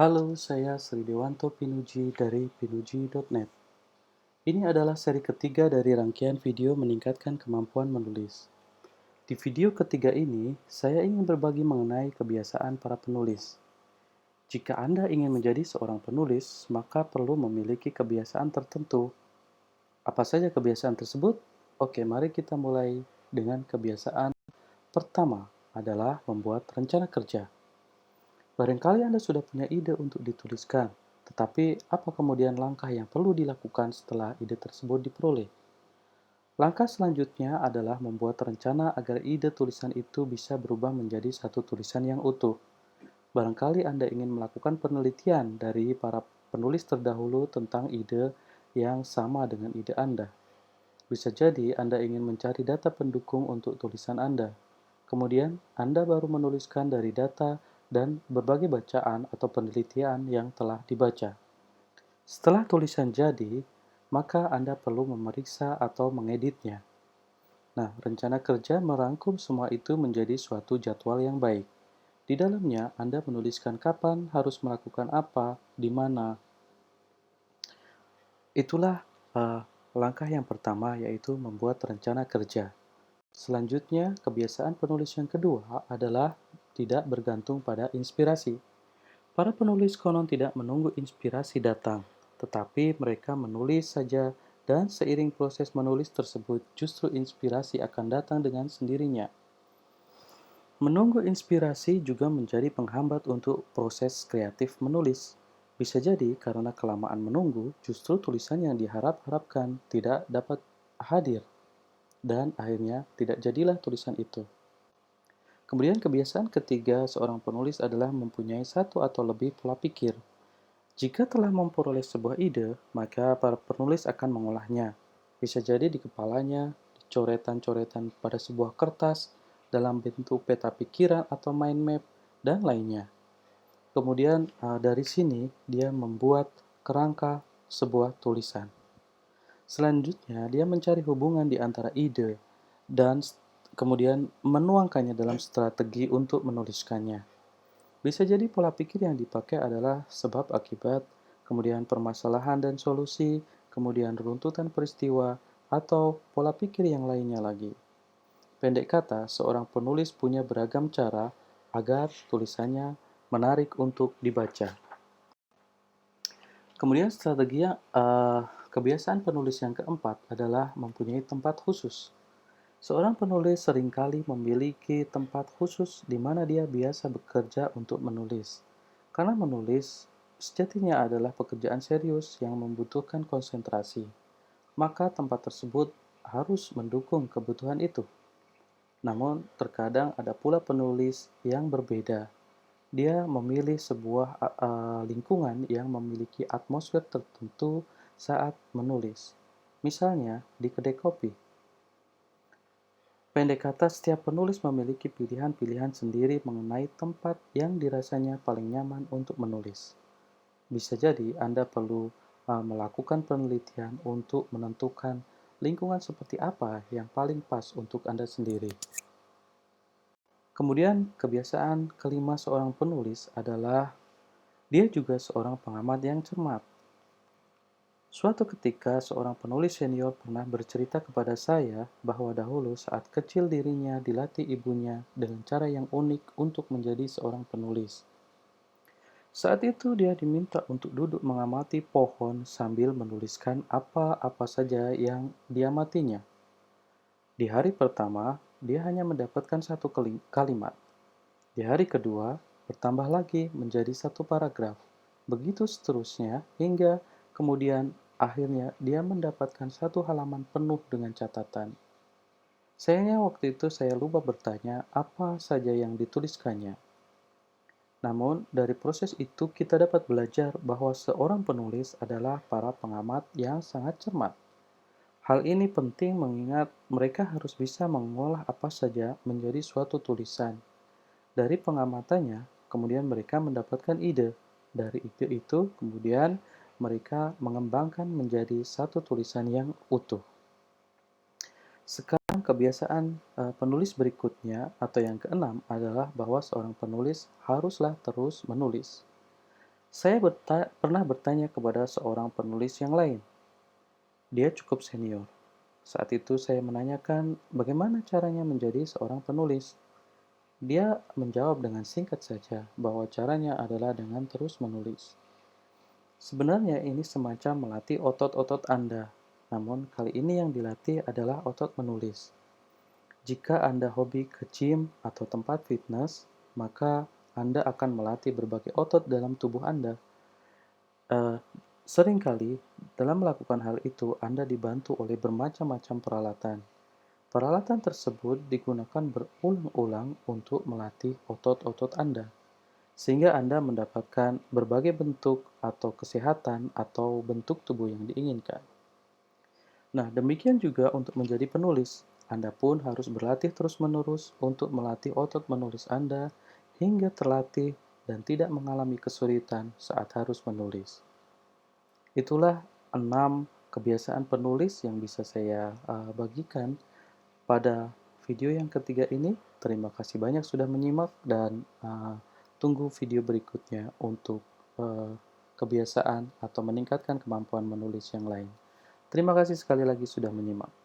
Halo, saya Sri Dewanto Pinuji dari pinuji.net. Ini adalah seri ketiga dari rangkaian video meningkatkan kemampuan menulis. Di video ketiga ini, saya ingin berbagi mengenai kebiasaan para penulis. Jika Anda ingin menjadi seorang penulis, maka perlu memiliki kebiasaan tertentu. Apa saja kebiasaan tersebut? Oke, mari kita mulai dengan kebiasaan pertama adalah membuat rencana kerja. Barangkali Anda sudah punya ide untuk dituliskan, tetapi apa kemudian langkah yang perlu dilakukan setelah ide tersebut diperoleh? Langkah selanjutnya adalah membuat rencana agar ide tulisan itu bisa berubah menjadi satu tulisan yang utuh. Barangkali Anda ingin melakukan penelitian dari para penulis terdahulu tentang ide yang sama dengan ide Anda. Bisa jadi Anda ingin mencari data pendukung untuk tulisan Anda. Kemudian, Anda baru menuliskan dari data dan berbagai bacaan atau penelitian yang telah dibaca. Setelah tulisan jadi, maka Anda perlu memeriksa atau mengeditnya. Nah, rencana kerja merangkum semua itu menjadi suatu jadwal yang baik. Di dalamnya, Anda menuliskan kapan harus melakukan apa, di mana. Itulah langkah yang pertama, yaitu membuat rencana kerja. Selanjutnya, kebiasaan penulis yang kedua adalah tidak bergantung pada inspirasi. Para penulis konon tidak menunggu inspirasi datang, tetapi mereka menulis saja dan seiring proses menulis tersebut justru inspirasi akan datang dengan sendirinya. Menunggu inspirasi juga menjadi penghambat untuk proses kreatif menulis. Bisa jadi karena kelamaan menunggu, justru tulisan yang diharap-harapkan tidak dapat hadir, dan akhirnya tidak jadilah tulisan itu. Kemudian kebiasaan ketiga seorang penulis adalah mempunyai satu atau lebih pola pikir. Jika telah memperoleh sebuah ide, maka para penulis akan mengolahnya. Bisa jadi di kepalanya, di coretan-coretan pada sebuah kertas, dalam bentuk peta pikiran atau mind map, dan lainnya. Kemudian dari sini dia membuat kerangka sebuah tulisan. Selanjutnya, dia mencari hubungan di antara ide dan kemudian menuangkannya dalam strategi untuk menuliskannya. Bisa jadi pola pikir yang dipakai adalah sebab akibat, kemudian permasalahan dan solusi, kemudian runtutan peristiwa, atau pola pikir yang lainnya lagi. Pendek kata, seorang penulis punya beragam cara agar tulisannya menarik untuk dibaca. Kemudian kebiasaan penulis yang keempat adalah mempunyai tempat khusus. Seorang penulis seringkali memiliki tempat khusus di mana dia biasa bekerja untuk menulis. Karena menulis sejatinya adalah pekerjaan serius yang membutuhkan konsentrasi, maka tempat tersebut harus mendukung kebutuhan itu. Namun, terkadang ada pula penulis yang berbeda. Dia memilih sebuah lingkungan yang memiliki atmosfer tertentu saat menulis. Misalnya, di kedai kopi. Pendek kata, setiap penulis memiliki pilihan-pilihan sendiri mengenai tempat yang dirasanya paling nyaman untuk menulis. Bisa jadi Anda perlu melakukan penelitian untuk menentukan lingkungan seperti apa yang paling pas untuk Anda sendiri. Kemudian, kebiasaan kelima seorang penulis adalah dia juga seorang pengamat yang cermat. Suatu ketika, seorang penulis senior pernah bercerita kepada saya bahwa dahulu saat kecil dirinya dilatih ibunya dengan cara yang unik untuk menjadi seorang penulis. Saat itu dia diminta untuk duduk mengamati pohon sambil menuliskan apa-apa saja yang diamatinya. Di hari pertama, dia hanya mendapatkan satu kalimat. Di hari kedua, bertambah lagi menjadi satu paragraf. Begitu seterusnya hingga kemudian akhirnya dia mendapatkan satu halaman penuh dengan catatan. Sayangnya waktu itu saya lupa bertanya apa saja yang dituliskannya. Namun, dari proses itu kita dapat belajar bahwa seorang penulis adalah para pengamat yang sangat cermat. Hal ini penting mengingat mereka harus bisa mengolah apa saja menjadi suatu tulisan. Dari pengamatannya, kemudian mereka mendapatkan ide. Dari ide itu, kemudian mereka mengembangkan menjadi satu tulisan yang utuh. Sekarang kebiasaan penulis berikutnya atau yang keenam adalah bahwa seorang penulis haruslah terus menulis. Saya pernah bertanya kepada seorang penulis yang lain. Dia cukup senior. Saat itu saya menanyakan bagaimana caranya menjadi seorang penulis. Dia menjawab dengan singkat saja bahwa caranya adalah dengan terus menulis. Sebenarnya ini semacam melatih otot-otot Anda, namun kali ini yang dilatih adalah otot menulis. Jika Anda hobi ke gym atau tempat fitness, maka Anda akan melatih berbagai otot dalam tubuh Anda. Eh, Seringkali dalam melakukan hal itu Anda dibantu oleh bermacam-macam peralatan. Peralatan tersebut digunakan berulang-ulang untuk melatih otot-otot Anda, sehingga Anda mendapatkan berbagai bentuk atau kesehatan atau bentuk tubuh yang diinginkan. Nah, demikian juga untuk menjadi penulis. Anda pun harus berlatih terus-menerus untuk melatih otot menulis Anda hingga terlatih dan tidak mengalami kesulitan saat harus menulis. Itulah 6 kebiasaan penulis yang bisa saya bagikan pada video yang ketiga ini. Terima kasih banyak sudah menyimak dan tunggu video berikutnya untuk kebiasaan atau meningkatkan kemampuan menulis yang lain. Terima kasih sekali lagi sudah menyimak.